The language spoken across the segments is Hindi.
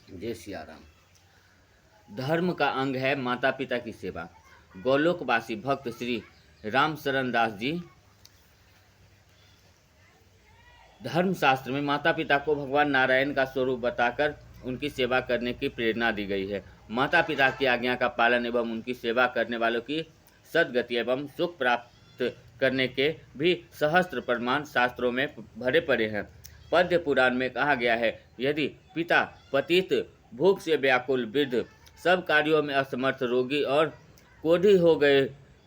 जय सिया राम। धर्म का अंग है माता पिता की सेवा। गोलोकवासी भक्त श्री राम शरण दास जी धर्मशास्त्र में माता पिता को भगवान नारायण का स्वरूप बताकर उनकी सेवा करने की प्रेरणा दी गई है। माता पिता की आज्ञा का पालन एवं उनकी सेवा करने वालों की सद्गति एवं सुख प्राप्त करने के भी सहस्त्र प्रमाण शास्त्रों में भरे पड़े हैं। पद्म पुराण में कहा गया है, यदि पिता पतित, भूख से व्याकुल, वृद्ध, सब कार्यों में असमर्थ, रोगी और कोढ़ी हो गए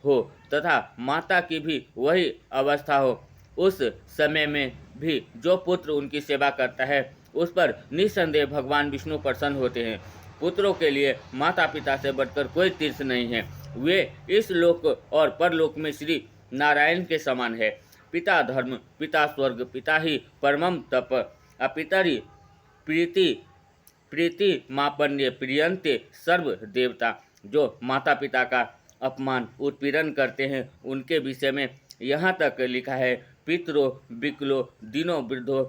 हो तथा माता की भी वही अवस्था हो, उस समय में भी जो पुत्र उनकी सेवा करता है उस पर निस्संदेह भगवान विष्णु प्रसन्न होते हैं। पुत्रों के लिए माता पिता से बढ़कर कोई तीर्थ नहीं है। वे इस लोक और परलोक में श्री नारायण के समान है। पिता धर्म, पिता स्वर्ग, पिता ही परमम तप, अपितरी प्रीति प्रीति मापन्य प्रियंते सर्व देवता। जो माता पिता का अपमान उत्पीड़न करते हैं उनके विषय में यहाँ तक लिखा है, पितरो विकलो दीनो वृद्धो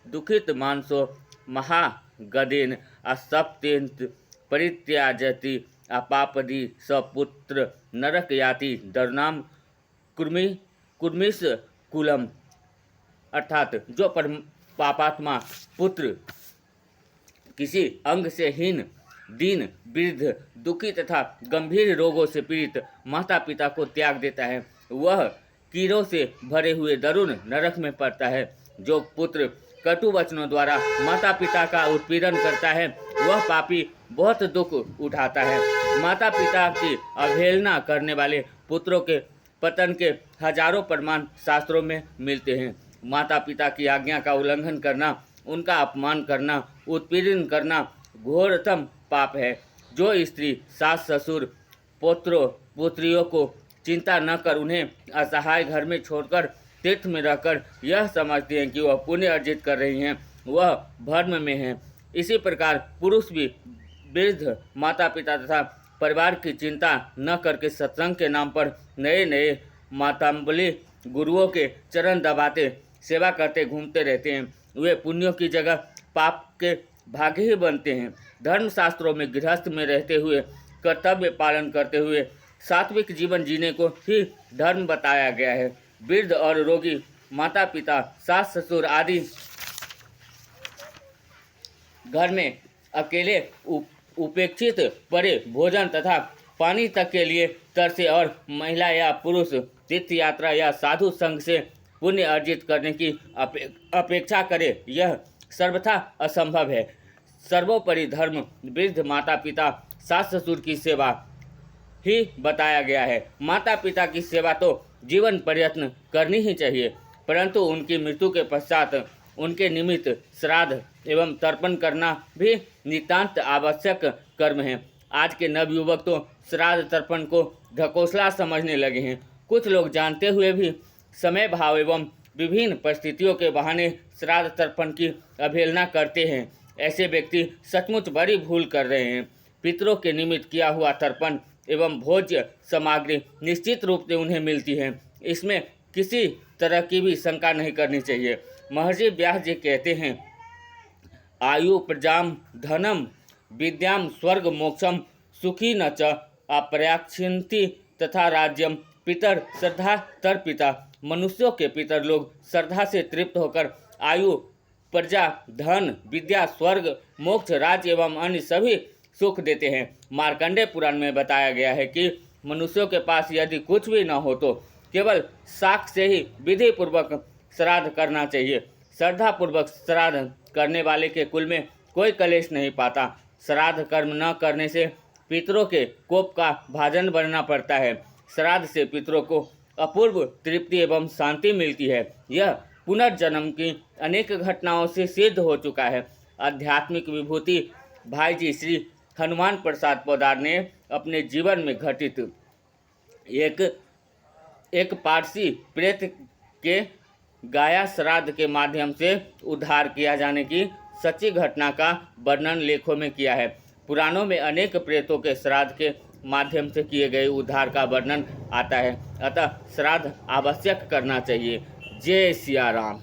दुखित मानसो महागदेन असप्तेन्त परित्याजति अपापदी सपुत्र नरक याति दरनाम कुर्मिस कुलम। अर्थात जो पापात्मा पुत्र किसी अंग से हीन, दीन, वृद्ध, दुखी तथा गंभीर रोगों से पीड़ित माता पिता को त्याग देता है, वह कीड़ों से भरे हुए दरुण नरक में पड़ता है। जो पुत्र कटु वचनों द्वारा माता पिता का उत्पीड़न करता है वह पापी बहुत दुख उठाता है। माता पिता की अवहेलना करने वाले पुत्रों के पतन के हजारों प्रमाण शास्त्रों में मिलते हैं। माता पिता की आज्ञा का उल्लंघन करना, उनका अपमान करना, उत्पीड़न करना घोरतम पाप है। जो स्त्री सास ससुर पुत्रों पुत्रियों को चिंता न कर उन्हें असहाय घर में छोड़कर तीर्थ में रहकर यह समझती हैं कि वह पुण्य अर्जित कर रही हैं, वह भ्रम में हैं। इसी प्रकार पुरुष भी वृद्ध माता पिता तथा परिवार की चिंता न करके सत्संग के नाम पर नए नए मातांबली गुरुओं के चरण दबाते सेवा करते घूमते रहते हैं। वे पुण्यों की जगह पाप के भागी ही बनते हैं। धर्मशास्त्रों में गृहस्थ में रहते हुए कर्तव्य पालन करते हुए सात्विक जीवन जीने को ही धर्म बताया गया है। वृद्ध और रोगी माता पिता, सास ससुर आदि घर में अकेले उपेक्षित पड़े भोजन तथा पानी तक के लिए तरसे और महिला या पुरुष तीर्थ यात्रा या साधु संघ से पुण्य अर्जित करने की अपेक्षा करे, यह सर्वथा असंभव है। सर्वोपरि धर्म वृद्ध माता पिता, सास ससुर की सेवा ही बताया गया है। माता पिता की सेवा तो जीवन प्रयत्न करनी ही चाहिए, परंतु उनकी मृत्यु के पश्चात उनके निमित्त श्राद्ध एवं तर्पण करना भी नितांत आवश्यक कर्म है। आज के नवयुवक तो श्राद्ध तर्पण को ढकोसला समझने लगे हैं। कुछ लोग जानते हुए भी समय भाव एवं विभिन्न परिस्थितियों के बहाने श्राद्ध तर्पण की अवहेलना करते हैं। ऐसे व्यक्ति सचमुच बड़ी भूल कर रहे हैं। पितरों के निमित्त किया हुआ तर्पण एवं भोज्य सामग्री निश्चित रूप से उन्हें मिलती है, इसमें किसी तरह की भी शंका नहीं करनी चाहिए। महर्षि व्यास जी कहते हैं, आयु प्रजाम धनम विद्याम स्वर्ग मोक्षम सुखी न च अप्रयाक्षिन्ति तथा राज्यम पितर श्रद्धा तर्पिता। मनुष्यों के पितर लोग श्रद्धा से तृप्त होकर आयु, प्रजा, धन, विद्या, स्वर्ग, मोक्ष, राज्य एवं अन्य सभी सुख देते हैं। मार्कंडेय पुराण में बताया गया है कि मनुष्यों के पास यदि कुछ भी न हो तो केवल साख से ही विधि पूर्वक श्राद्ध करना चाहिए। श्रद्धा पूर्वक श्राद्ध करने वाले के कुल में कोई कलेश नहीं पाता। श्राद्ध कर्म न करने से पितरों के कोप का भाजन बनना पड़ता है। श्राद्ध से पितरों को अपूर्व तृप्ति एवं शांति मिलती है। यह पुनर्जन्म की अनेक घटनाओं से सिद्ध हो चुका है। आध्यात्मिक विभूति भाई जी श्री हनुमान प्रसाद पोद्दार ने अपने जीवन में घटित एक पारसी प्रेत के गाया श्राद्ध के माध्यम से उद्धार किया जाने की सच्ची घटना का वर्णन लेखों में किया है। पुराणों में अनेक प्रेतों के श्राद्ध के माध्यम से किए गए उद्धार का वर्णन आता है, अतः श्राद्ध आवश्यक करना चाहिए। जय सिया राम।